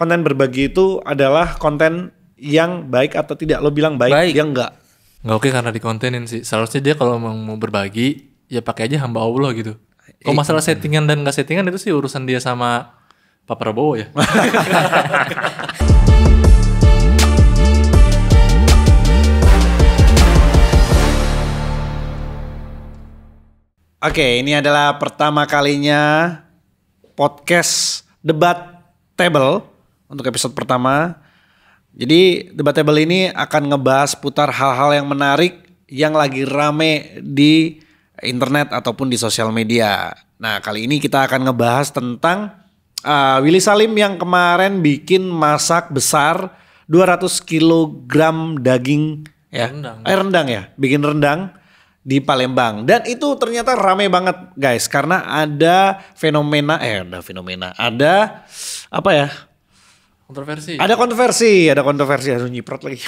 konten berbagi itu adalah konten yang baik atau tidak? Lo bilang baik. Dia enggak. Nggak oke karena dikontenin sih. Seharusnya dia kalau mau berbagi ya pakai aja hamba Allah gitu. Kalau masalah settingan dan nggak settingan itu sih urusan dia sama Pak Prabowo ya. Oke, ini adalah pertama kalinya podcast Debatable untuk episode pertama. Jadi Debatable ini akan ngebahas putar hal-hal yang menarik yang lagi rame di internet ataupun di sosial media. Nah, kali ini kita akan ngebahas tentang Willy Salim yang kemarin bikin masak besar 200 kg daging ya. Rendang ya, bikin rendang di Palembang. Dan itu ternyata rame banget guys, karena ada fenomena ada apa ya? Ada kontroversi, harus nyiprot lagi.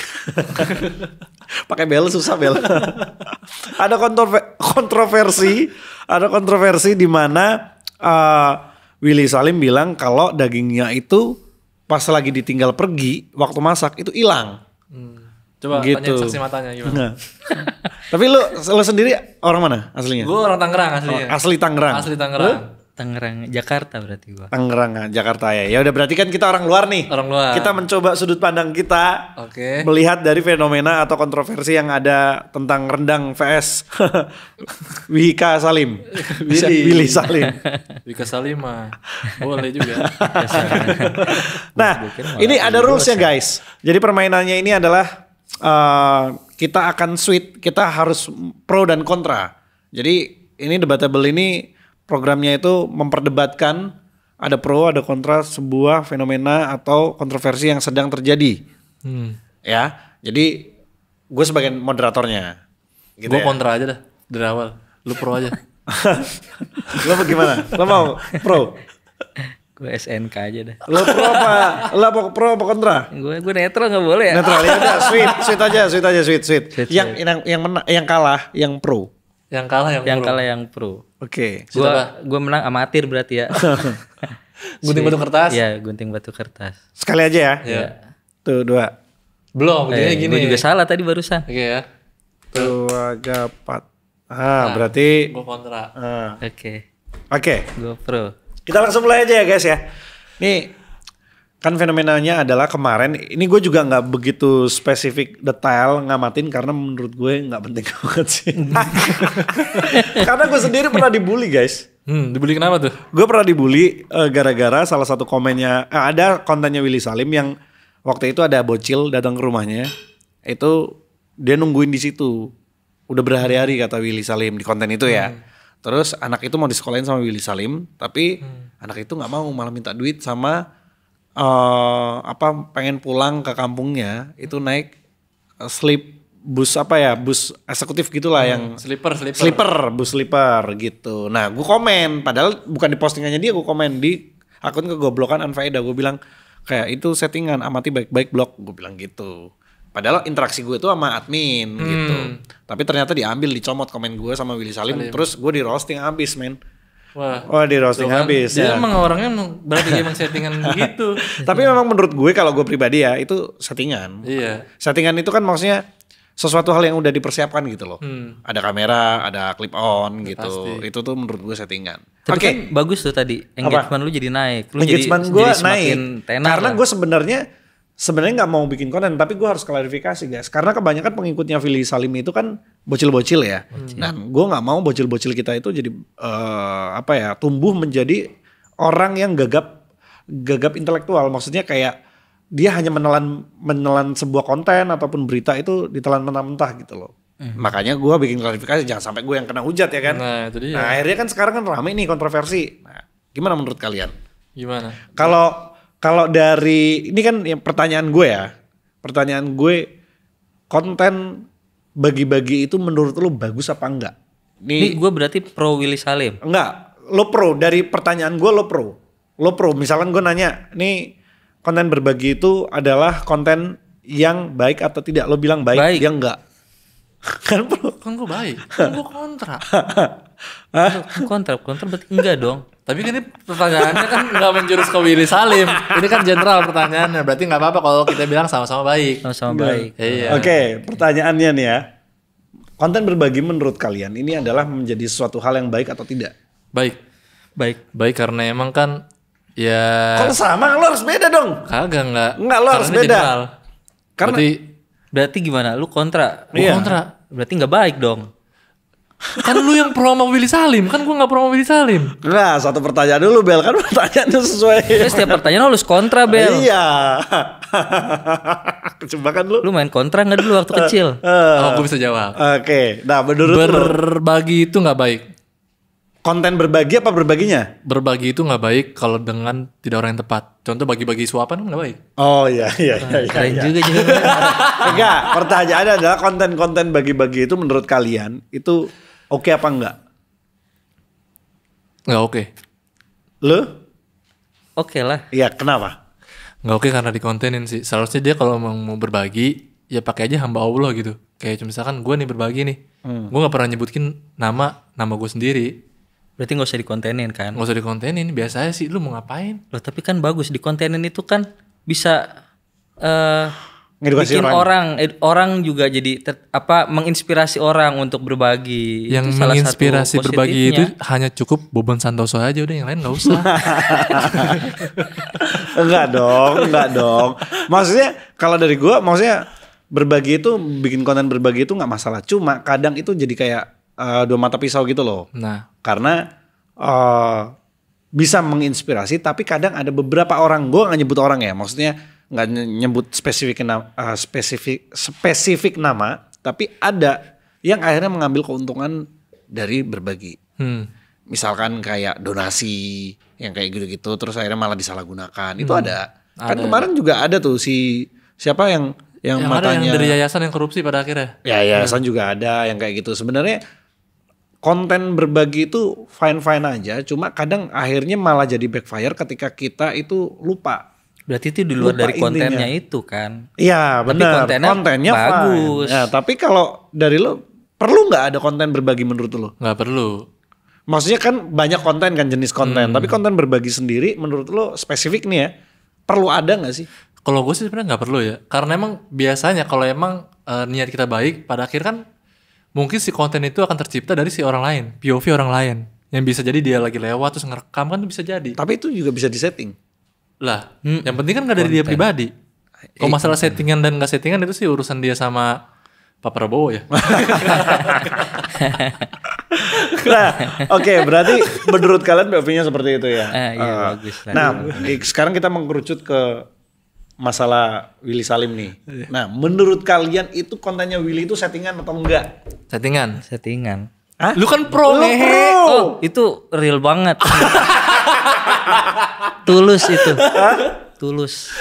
Pakai bel susah bel. Ada kontroversi di mana Willy Salim bilang kalau dagingnya itu pas lagi ditinggal pergi waktu masak itu hilang. Coba gitu. Tanya saksi matanya gimana. Tapi lu sendiri orang mana aslinya? Gue orang Tangerang aslinya. Asli Tangerang. Tangerang, Jakarta berarti gua. Tangerang, Jakarta ya. Ya udah berarti kan kita orang luar nih. Orang luar. Kita mencoba sudut pandang kita. Oke. Melihat dari fenomena atau kontroversi yang ada tentang rendang vs Wika Salim. Willy Salim. Wika Salim mah boleh juga. Nah, ini ada rulesnya guys. Jadi permainannya ini adalah kita akan kita harus pro dan kontra. Jadi ini Debatable ini programnya itu memperdebatkan ada pro ada kontra sebuah fenomena atau kontroversi yang sedang terjadi. Ya, jadi gue sebagai moderatornya. Gitu Gue ya. kontra aja dah dari awal. Lu pro aja. Lo bagaimana? Lo mau pro? Gue SNK aja dah. Lo pro apa? Lo pro apa kontra? Gue netral nggak boleh ya? Netral ya udah, sweet. Yang kalah yang pro. Yang kalah yang pro. Oke. Gue menang amatir berarti ya. Gunting batu kertas. Iya, gunting batu kertas. Sekali aja ya. Iya. Tuh 2. Belum, gini. Gue juga salah tadi barusan. Oke ya. 2, 3, 4. Berarti gue kontra. Oke. Gue pro. Kita langsung mulai aja ya guys ya. Nih kan fenomenanya adalah kemarin, ini gue juga gak begitu spesifik detail ngamatin karena menurut gue gak penting banget sih. Karena gue sendiri pernah dibully guys. Dibully kenapa tuh? Gue pernah dibully gara-gara salah satu komennya, ada kontennya Willy Salim yang waktu itu ada bocil datang ke rumahnya. Itu dia nungguin di situ. Udah berhari-hari kata Willy Salim di konten itu ya. Terus anak itu mau disekolahin sama Willy Salim, tapi anak itu gak mau, malah minta duit sama pengen pulang ke kampungnya itu naik bus eksekutif gitulah yang bus sleeper gitu. Nah gue komen, padahal bukan di postingannya dia, gue komen di akun kegoblokan Anfaedah. Gue bilang kayak itu settingan, amati baik-baik blok, gue bilang gitu. Padahal interaksi gue itu sama admin gitu. Tapi ternyata dicomot komen gue sama Willy Salim. Terus gue di roasting abis men. Wah di roasting habis ya. Dia emang orangnya berarti emang settingan begitu. Tapi memang menurut gue kalau gue pribadi ya itu settingan. Iya. Settingan itu kan maksudnya sesuatu hal yang udah dipersiapkan gitu loh. Ada kamera, ada clip on gitu. Pasti. Itu tuh menurut gue settingan. Tapi kan bagus tuh tadi engagement lu jadi naik. Engagement gue naik. Karena gue sebenarnya nggak mau bikin konten, tapi gue harus klarifikasi guys. Karena kebanyakan pengikutnya Willy Salim itu kan bocil-bocil ya. Nah, gue nggak mau bocil-bocil kita itu jadi tumbuh menjadi orang yang gagap intelektual. Maksudnya kayak dia hanya menelan sebuah konten ataupun berita itu ditelan mentah-mentah gitu loh. Makanya gue bikin klarifikasi, jangan sampai gue yang kena hujat ya kan. Nah, itu dia. Nah, akhirnya kan sekarang kan rame nih kontroversi. Nah, gimana menurut kalian? Gimana? Kalau dari ini kan yang pertanyaan gue konten bagi-bagi itu menurut lu bagus apa enggak? Ini gue berarti pro Willy Salim. Enggak, lo pro dari pertanyaan gue lo pro. Misalkan gue nanya, nih konten berbagi itu adalah konten yang baik atau tidak? Lo bilang baik. Dia enggak. Kan pro. Kan gue baik, kan gue kontra. Kontra berarti enggak dong. Tapi kan ini pertanyaannya kan nggak menjurus ke Willy Salim. Ini kan general pertanyaannya. Berarti nggak apa-apa kalau kita bilang sama-sama baik. Sama-sama baik. Iya. Oke, pertanyaannya nih ya. Konten berbagi menurut kalian ini adalah menjadi suatu hal yang baik atau tidak? Baik. Baik karena emang kan ya. Kalau sama lo harus beda dong. Kagak Enggak, lo harus Caranya beda. general. Karena Berarti gimana? Lu kontra? Gua kontra. Berarti nggak baik dong. Kan lu yang pro sama Willy Salim, kan gua nggak pro sama Willy Salim. enggak, satu pertanyaan dulu Bel, kan pertanyaannya sesuai. Terus setiap pertanyaan lu harus kontra, Bel. Iya. Coba kan lu. Lu main kontra nggak dulu waktu kecil? Oh, gua bisa jawab. Oke, nah menurut lu Berbagi itu nggak baik. konten berbagi apa berbaginya? Berbagi itu nggak baik kalau dengan tidak orang yang tepat. Contoh bagi-bagi suapan kan nggak baik. Oh iya. Keren juga jawabannya. Enggak, pertanyaannya adalah konten-konten bagi-bagi itu menurut kalian itu oke apa enggak? Nggak oke. Lu? Oke lah. Iya, kenapa? Nggak oke karena dikontenin sih. Seharusnya dia kalau mau berbagi ya pakai aja hamba Allah gitu. Kayak misalkan gue nih berbagi nih, gue nggak pernah nyebutin nama gue sendiri. Berarti nggak usah dikontenin kan? Nggak usah dikontenin, biasa aja sih. Lu mau ngapain? Loh tapi kan bagus dikontenin itu kan bisa Ngedukasi bikin orang juga jadi menginspirasi orang untuk berbagi. Yang Itu salah satu menginspirasi berbagi itu positifnya. hanya cukup Boban Santoso aja, udah yang lain nggak usah. Enggak dong. Maksudnya kalau dari gua, maksudnya berbagi itu, bikin konten berbagi itu nggak masalah. Cuma kadang itu jadi kayak dua mata pisau gitu loh. Nah, Karena bisa menginspirasi, tapi kadang ada beberapa orang, gue nggak nyebut orang ya, maksudnya nggak nyebut spesifik nama, tapi ada yang akhirnya mengambil keuntungan dari berbagi. Misalkan kayak donasi yang kayak gitu-gitu, terus akhirnya malah disalahgunakan. Itu ada. Kan kemarin juga ada tuh siapa yang yang ada matanya yang dari yayasan yang korupsi pada akhirnya. ya yayasan juga ada yang kayak gitu. Sebenarnya konten berbagi itu fine-fine aja, cuma kadang akhirnya malah jadi backfire ketika kita itu lupa. Berarti itu di luar Lupa dari kontennya intinya. itu kan. Iya Tapi benar, kontennya bagus. fine. Ya, tapi kalau dari lo, perlu nggak ada konten berbagi menurut lo? Nggak perlu. Maksudnya kan banyak konten kan, jenis konten, tapi konten berbagi sendiri menurut lo spesifik nih ya, perlu ada nggak sih? Kalau gue sih sebenarnya nggak perlu ya, karena emang biasanya kalau emang niat kita baik, pada akhir kan mungkin si konten itu akan tercipta dari si orang lain, POV orang lain, yang bisa jadi dia lagi lewat terus ngerekam kan bisa jadi. Tapi itu juga bisa disetting. Lah, yang penting kan nggak dari dia pribadi. Kalau masalah settingan dan nggak settingan itu sih urusan dia sama Pak Prabowo ya. Nah, oke, berarti menurut kalian POV-nya seperti itu ya. Iya bagus lah. Nah, sekarang kita mengkerucut ke masalah Willy Salim nih. Nah, menurut kalian itu kontennya Willy itu settingan atau enggak? Settingan. Hah? Lu kan pro Lu ngehe. pro. Oh itu real banget. Tulus itu. Tulus.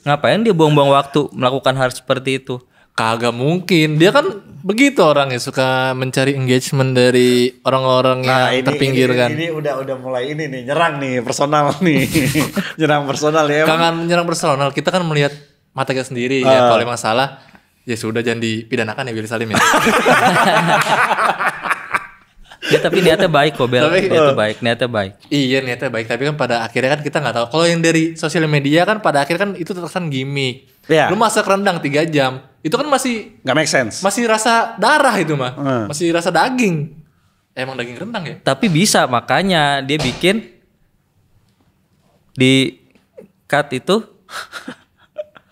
Ngapain dia buang-buang waktu melakukan hal seperti itu? Kagak mungkin. Dia kan begitu orangnya, suka mencari engagement dari orang-orang yang terpinggirkan. Ini udah mulai ini nih, nyerang nih personal nih. Nyerang personal ya. Kangen menyerang personal. Kita kan melihat mata kita sendiri ya. Kalau emang salah, ya sudah jangan dipidanakan ya Willy Salim ya. Ya tapi niatnya baik kok Bel. Niatnya baik. Iya niatnya baik, tapi kan pada akhirnya kan kita nggak tahu. Kalau yang dari sosial media kan pada akhirnya kan itu terkesan gimmick. Iya. Lu masak rendang 3 jam, itu kan masih Nggak make sense. rasa darah itu mah, masih rasa daging. Emang daging rendang ya? Tapi bisa makanya dia bikin di cut itu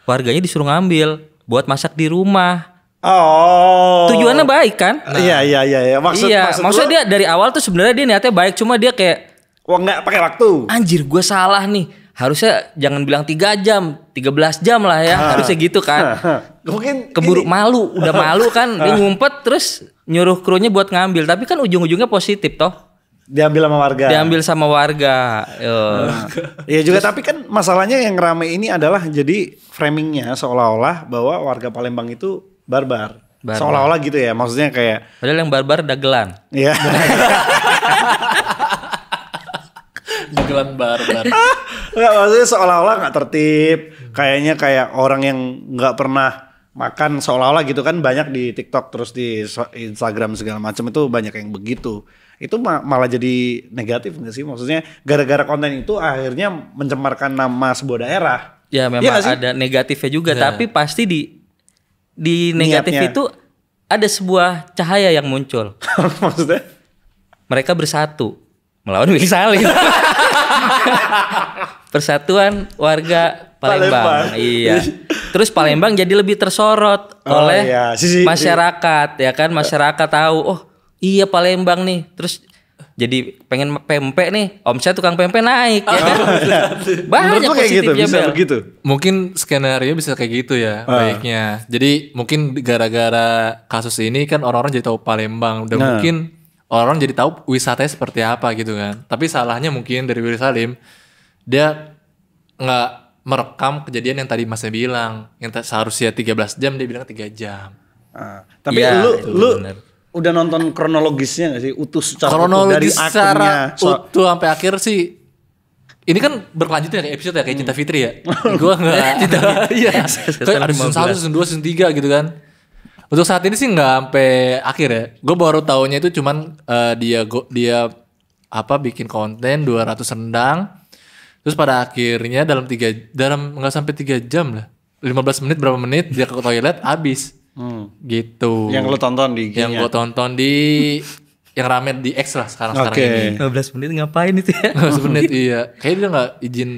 warganya disuruh ngambil buat masak di rumah. Oh. Tujuannya baik kan? Iya. Maksudnya dia dari awal tuh sebenarnya dia niatnya baik, cuma dia kayak wah nggak pakai waktu. anjir gue salah nih. Harusnya jangan bilang 3 jam, 13 jam lah ya. Harusnya gitu kan. Mungkin Keburu malu, udah malu kan. Dia ngumpet terus nyuruh krunya buat ngambil. Tapi kan ujung-ujungnya positif toh. diambil sama warga. Diambil sama warga. Iya juga, tapi kan masalahnya yang rame ini adalah jadi framingnya seolah-olah bahwa warga Palembang itu barbar. Seolah-olah gitu ya, maksudnya kayak. Padahal yang barbar dagelan. Iya. Dagelan barbar. Nggak, maksudnya seolah-olah nggak tertib. Kayaknya kayak orang yang nggak pernah makan seolah-olah gitu kan, banyak di TikTok terus di Instagram segala macam itu banyak yang begitu. itu malah jadi negatif nggak sih? Maksudnya gara-gara konten itu akhirnya mencemarkan nama sebuah daerah. Ya memang Iya nggak sih? ada negatifnya juga, Ya. tapi pasti di negatif Niatnya. itu ada sebuah cahaya yang muncul. Maksudnya? Mereka bersatu melawan Willy Salim. Persatuan warga Palembang. Palembang. Iya. Terus Palembang jadi lebih tersorot Oh, oleh iya. masyarakat, ya kan? Masyarakat tahu, oh iya Palembang nih. Terus jadi pengen pempek nih, omset tukang pempek naik, ya kan? Menurut Banyak lu kayak gitu, positifnya, bisa Bel. begitu? Mungkin skenario bisa kayak gitu ya baiknya. Jadi mungkin gara-gara kasus ini kan orang-orang jadi tahu Palembang dan mungkin orang jadi tahu wisatanya seperti apa gitu kan. Tapi salahnya mungkin dari Willy Salim, dia nggak merekam kejadian yang tadi Masnya bilang, yang seharusnya 13 jam dia bilang 3 jam. Tapi Iya, lu itu benar. udah nonton kronologisnya gak sih? Utuh secara utuh dari Kronologis secara akhirnya. utuh sampai akhir sih. Ini kan berlanjut ya kayak episode ya kayak Cinta Fitri ya. Gua enggak iya. Kayak ada season 1, season 2, season 3 gitu kan. Untuk saat ini sih enggak sampai akhir ya. Gue baru taunya itu cuman dia bikin konten 200 rendang. Terus pada akhirnya dalam enggak sampai 3 jam lah. 15 menit berapa menit dia ke toilet habis. Gitu. Yang lo tonton di IG-nya. Yang gue tonton di yang rame di X lah sekarang Oke. ini. 15 menit ngapain itu ya? 15 menit iya. Kayaknya dia gak izin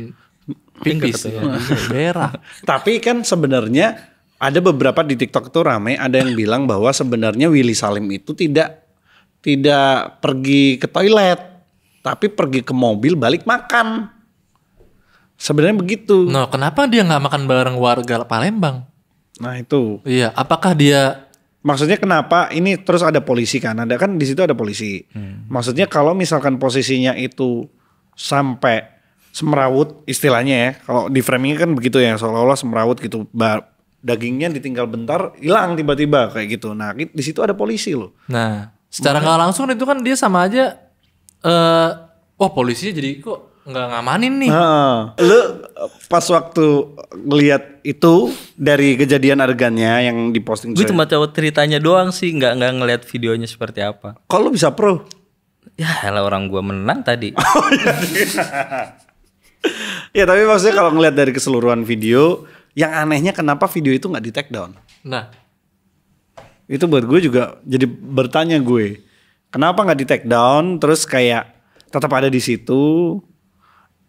pipis ya. Berak. Tapi kan sebenarnya ada beberapa di TikTok itu rame, ada yang bilang bahwa sebenarnya Willy Salim itu tidak pergi ke toilet, tapi pergi ke mobil balik makan. Sebenarnya begitu. Nah, kenapa dia gak makan bareng warga Palembang? Nah itu. Iya, apakah dia Maksudnya kenapa ini terus ada polisi kan? Ada kan di situ ada polisi. Maksudnya kalau misalkan posisinya itu sampai semrawut istilahnya ya. Kalau di framingnya kan begitu ya, seolah-olah semrawut gitu. Dagingnya ditinggal bentar hilang tiba-tiba kayak gitu. Nah, di situ ada polisi loh. Nah, secara nggak langsung itu kan dia sama aja wah polisinya jadi kok nggak ngamanin nih. Lu pas waktu ngelihat itu dari kejadian adegannya yang diposting Gue cuma tahu ceritanya doang sih, nggak ngeliat videonya seperti apa. kok lu bisa pro? Ya elah, orang gua menang tadi. Ya tapi maksudnya kalau ngelihat dari keseluruhan video, yang anehnya kenapa video itu nggak di take down? Nah, Itu buat gue juga jadi bertanya gue, kenapa nggak di take down terus kayak tetap ada di situ?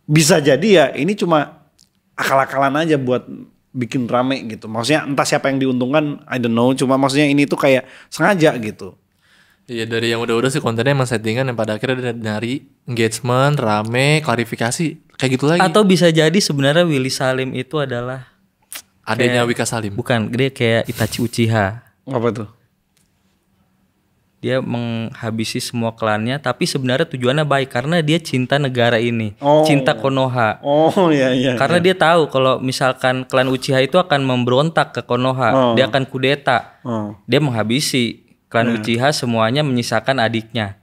Bisa jadi ya ini cuma akal-akalan aja buat bikin rame gitu. Maksudnya entah siapa yang diuntungkan, I don't know. Cuma maksudnya ini tuh kayak sengaja gitu. iya dari yang udah-udah sih kontennya emang settingan yang pada akhirnya dia nyari engagement, rame, klarifikasi, kayak gitu lagi. Atau bisa jadi sebenarnya Willy Salim itu adalah Adanya Wika Salim. bukan, dia kayak Itachi Uchiha. Apa tuh? Dia menghabisi semua klannya, tapi sebenarnya tujuannya baik karena dia cinta negara ini, Oh. cinta Konoha. Oh iya. Karena dia tahu kalau misalkan klan Uchiha itu akan memberontak ke Konoha, dia akan kudeta. Dia menghabisi klan Uchiha, semuanya menyisakan adiknya.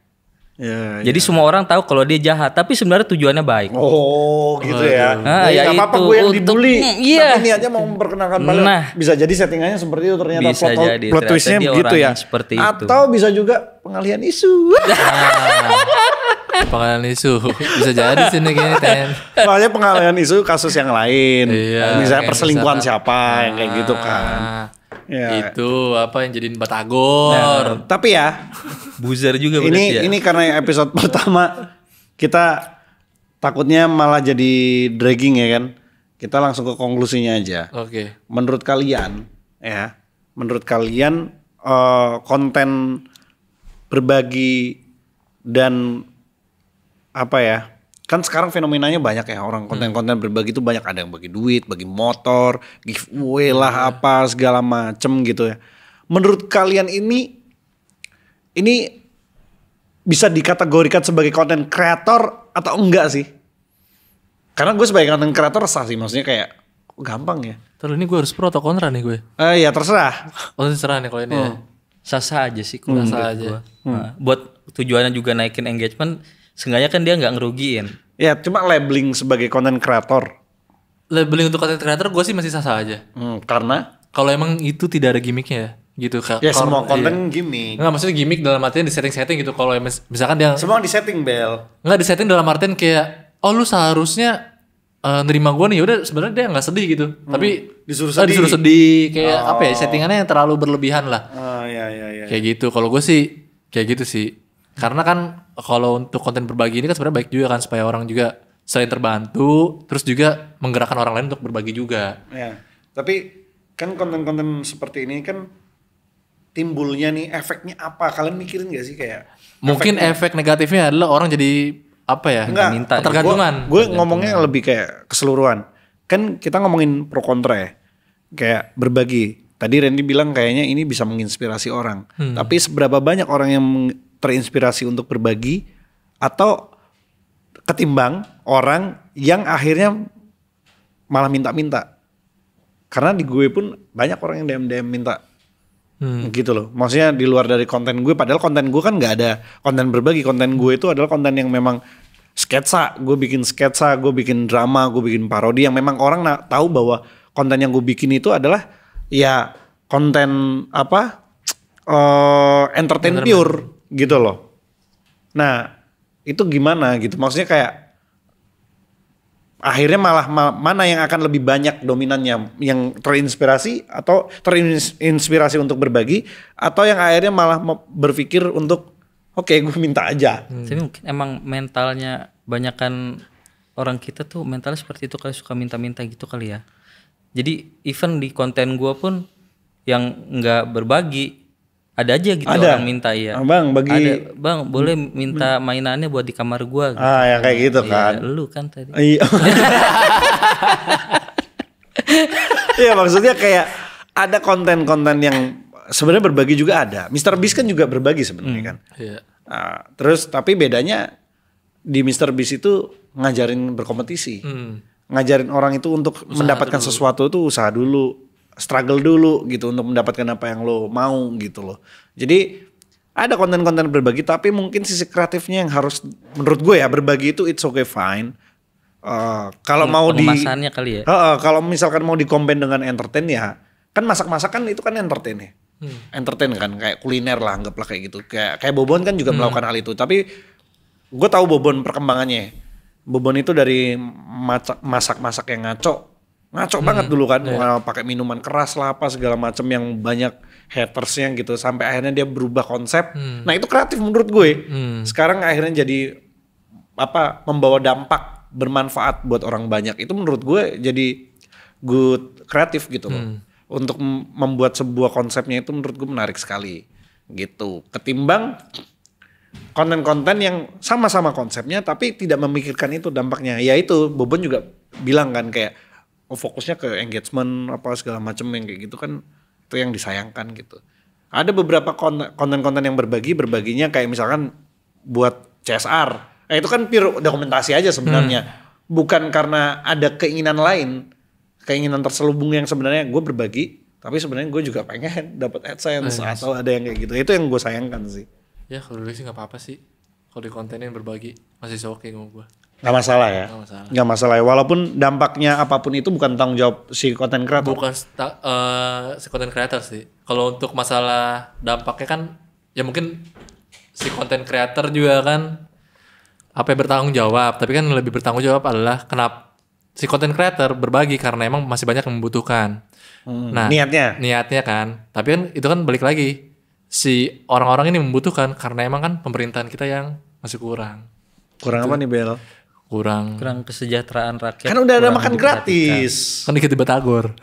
Ya, Jadi semua orang tahu kalau dia jahat, tapi sebenarnya tujuannya baik. Oh gitu ya. Ah, Ya, ya nggak apa-apa itu, gue yang untuk- dibully. iya. Tapi niatnya mau memperkenalkan balik. Nah. Bisa jadi settingannya seperti itu ternyata Bisa plot jadi, plot ternyata twistnya dia begitu orang ya. yang seperti itu. Atau bisa juga pengalihan isu. Pengalihan isu bisa jadi sih nih kayaknya Ten. Soalnya pengalihan isu kasus yang lain. Iya, Misalnya kayak perselingkuhan misalkan- siapa yang kayak gitu kan. Ah, Ya. Itu apa yang jadiin batagor. Tapi ya Buzzer juga berarti ya. ini karena yang episode pertama kita takutnya malah jadi dragging ya kan. Kita langsung ke konklusinya aja. Oke. Menurut kalian konten berbagi dan apa ya, kan sekarang fenomenanya banyak ya, orang konten-konten berbagi itu banyak, ada yang bagi duit, bagi motor, giveaway lah apa segala macem gitu ya. Menurut kalian ini bisa dikategorikan sebagai konten kreator atau enggak sih? Karena gue sebagai konten kreator resah sih, maksudnya kayak gampang ya. Terus ini gue harus pro atau kontra nih gue? Ya terserah. Oh terserah nih kalau ini ya. Sah-sah aja sih kalau Sah menurut aja. gua. Nah, buat tujuannya juga naikin engagement, seenggaknya kan dia nggak ngerugiin. Ya cuma labeling sebagai konten kreator. Labeling untuk konten kreator gue sih masih sah-sah aja. Karena Kalau emang itu tidak ada gimmicknya ya. gitu. Ya semua konten gimmick. Enggak, maksudnya gimmick dalam artian di setting-setting gitu. Kalau misalkan dia Semua di setting, Bel. enggak di setting dalam artian kayak lu seharusnya nerima gue nih, yaudah sebenarnya dia nggak sedih gitu, tapi Disuruh disuruh sedih kayak apa ya, settingannya yang terlalu berlebihan lah. Oh iya. Kayak gitu. Kalau gue sih kayak gitu sih. Karena kan kalau untuk konten berbagi ini kan sebenarnya baik juga kan, supaya orang juga selain terbantu, terus juga menggerakkan orang lain untuk berbagi juga. Ya. Tapi kan konten-konten seperti ini kan timbulnya nih efeknya apa? Kalian mikirin gak sih kayak? Mungkin efek negatifnya adalah orang jadi apa ya? Enggak, ketergantungan. Gue ngomongnya lebih kayak keseluruhan. Kan kita ngomongin pro kontra ya. Kayak berbagi. Tadi Randy bilang kayaknya ini bisa menginspirasi orang. Tapi seberapa banyak orang yang terinspirasi untuk berbagi atau ketimbang orang yang akhirnya malah minta-minta. Karena di gue pun banyak orang yang DM minta. Gitu loh. Maksudnya di luar dari konten gue, padahal konten gue kan nggak ada konten berbagi. Konten gue itu adalah konten yang memang sketsa. Gue bikin sketsa, gue bikin drama, gue bikin parodi yang memang orang tahu bahwa konten yang gue bikin itu adalah ya konten entertain pure gitu loh. Nah itu gimana gitu? Maksudnya kayak akhirnya malah mana yang akan lebih banyak dominannya, yang terinspirasi terinspirasi untuk berbagi, atau yang akhirnya malah berpikir untuk oke, gue minta aja. Tapi mungkin emang mentalnya banyakan orang kita tuh mentalnya seperti itu kali, suka minta-minta gitu kali ya. Jadi even di konten gue pun yang nggak berbagi ada aja gitu orang minta ya. Bang bagi. Ada, bang boleh minta mainannya buat di kamar gue. Gitu. Yang kayak gitu kan. Ya, lu kan tadi. Iya. Iya maksudnya kayak ada konten-konten yang sebenarnya berbagi juga ada. Mr. Beast kan juga berbagi sebenarnya kan. Iya. Terus tapi bedanya di Mr. Beast itu ngajarin berkompetisi. Ngajarin orang itu untuk mendapatkan sesuatu itu usaha dulu. Struggle dulu gitu untuk mendapatkan apa yang lo mau gitu loh. Jadi ada konten-konten berbagi tapi mungkin sisi kreatifnya yang harus menurut gue ya, berbagi itu it's okay fine. Kalau mau pengemasannya kali ya. Kalau misalkan mau dikombin dengan entertain ya, kan masak-masak kan itu kan entertain ya. Entertain kan kayak kuliner lah, anggaplah kayak gitu. Kayak Bobon kan juga melakukan hal itu. Tapi gue tahu Bobon perkembangannya. Bobon itu dari masak-masak yang ngaco banget dulu kan, pakai minuman keras lah apa segala macam yang banyak hatersnya gitu, sampai akhirnya dia berubah konsep. Nah itu kreatif menurut gue. Sekarang akhirnya jadi membawa dampak bermanfaat buat orang banyak. Itu menurut gue jadi good kreatif gitu loh. Untuk membuat sebuah konsepnya itu menurut gue menarik sekali gitu. Ketimbang konten-konten yang sama-sama konsepnya tapi tidak memikirkan itu dampaknya. Ya itu Bobon juga bilang kan kayak fokusnya ke engagement apa segala macam yang kayak gitu kan, itu yang disayangkan gitu. Ada beberapa konten-konten yang berbaginya kayak misalkan buat CSR. Itu kan pure dokumentasi aja sebenarnya. Bukan karena ada keinginan lain, keinginan terselubung yang sebenarnya gue berbagi, tapi sebenarnya gue juga pengen dapat AdSense atau ada yang kayak gitu. Itu yang gue sayangkan sih. Ya kalau dulu sih nggak apa-apa sih. Kalau di kontenin berbagi masih oke sama gue. Gak masalah ya? Gak masalah ya, walaupun dampaknya apapun itu bukan tanggung jawab si content creator. Bukan si content creator sih. Kalau untuk masalah dampaknya kan ya mungkin si content creator juga kan bertanggung jawab. Tapi kan lebih bertanggung jawab adalah kenapa si content creator berbagi karena emang masih banyak yang membutuhkan. Nah niatnya kan. Tapi kan itu kan balik lagi, si orang-orang ini membutuhkan karena emang kan pemerintahan kita yang masih kurang. Kurang apa nih Bel? Kurang kesejahteraan rakyat. Kan udah ada makan gratis. Kan diganti batagor.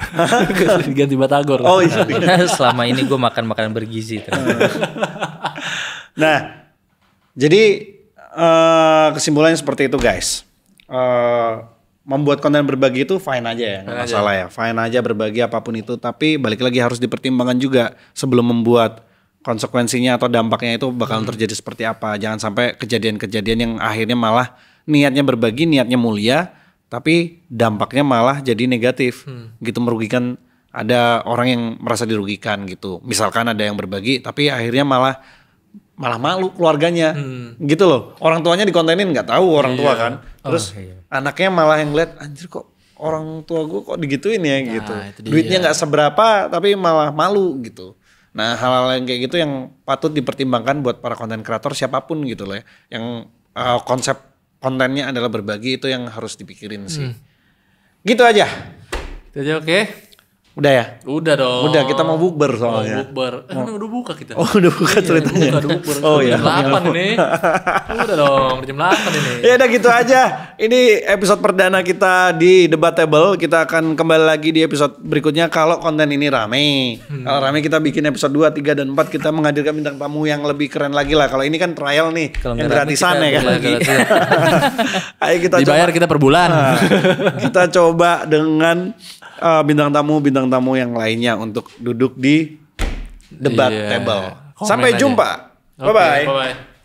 Diganti batagor. Oh iya. Selama ini gue makan makanan bergizi. Nah, jadi kesimpulannya seperti itu guys. Membuat konten berbagi itu fine aja ya, nggak masalah ya. Fine aja berbagi apapun itu. Tapi balik lagi harus dipertimbangkan juga sebelum membuat. Konsekuensinya atau dampaknya itu bakal terjadi seperti apa. Jangan sampai kejadian-kejadian yang akhirnya malah niatnya berbagi, niatnya mulia, tapi dampaknya malah jadi negatif. Gitu, merugikan, ada orang yang merasa dirugikan gitu. Misalkan ada yang berbagi tapi akhirnya malah malu keluarganya. Gitu loh. Orang tuanya dikontenin nggak tahu orang tua kan. Terus anaknya malah yang lihat, anjir kok orang tua gue kok digituin ya gitu. Duitnya nggak seberapa tapi malah malu gitu. Nah, hal-hal yang kayak gitu yang patut dipertimbangkan buat para konten kreator siapapun gitu loh ya. Yang konsep kontennya adalah berbagi, itu yang harus dipikirin sih. Gitu aja. Itu aja oke. Udah ya? Udah dong. Udah, kita mau bukber soalnya. Bukber. Udah buka kita. Oh, udah buka ceritanya. Udah bukber. Oh iya. Jam 8 ini. Udah dong, jam 8 ini. Ya udah gitu aja. Ini episode perdana kita di Debatable. Kita akan kembali lagi di episode berikutnya kalau konten ini rame. Kalau rame kita bikin episode 2, 3, dan 4. Kita menghadirkan bintang tamu yang lebih keren lagi lah. Kalau ini kan trial nih. Kalau yang nggak rame gratisan kita ya kan. Ayo kita Dibayar kita per bulan. kita coba dengan bintang tamu yang lainnya untuk duduk di Debatable. Iya. Sampai Komen aja. jumpa. Oke, Bye-bye. Bye-bye.